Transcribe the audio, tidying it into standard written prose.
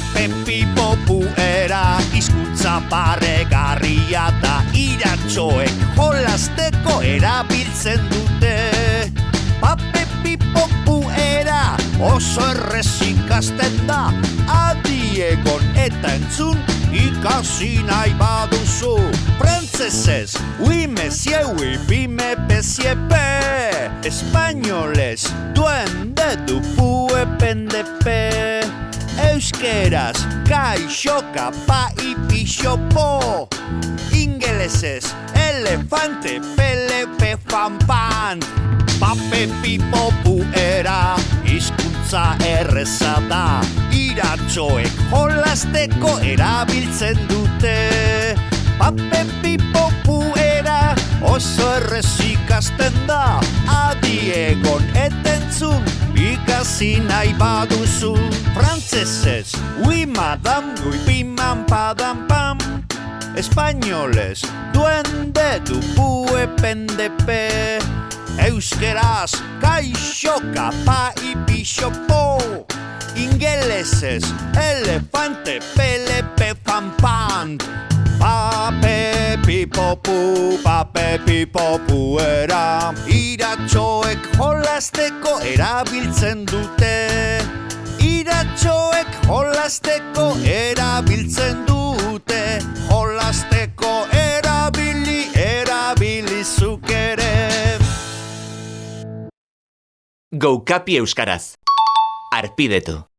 Papepipopu era hizkuntza barregarria da iratxoek jolasteko erabiltzen dute. Papepipopu era oso errez ikasten da, adiegon eta entzun ikasi nahi baduzu. Frantzesez, oui monsieur, oui bime pesiepe. Espainolez, duende du pue pendepe. Euskeraz, kaixo kapa ipixopo. Ingelesez, elefante pelepe fanpan. Papepipopu era hizkuntza erreza da, iratxoek jolasteko erabiltzen dute. Papepipopu era oso errez ikasten da, adiegon eta entzun ikasi nahi baduzu. Frantzesez, oui madame, oui piman padam pam. Espainolez, duende du pue pendepe. Euskeraz, kaixo kapa ipixopo. Ingelesez, elefante pelepe fanpan. Papepipopu era iratxoek jolasteko erabiltzen dute. Iratxoek jolasteko erabiltzen dute. Jolasteko erabilizuk ere. Goukapi euskaraz. Arpidetu.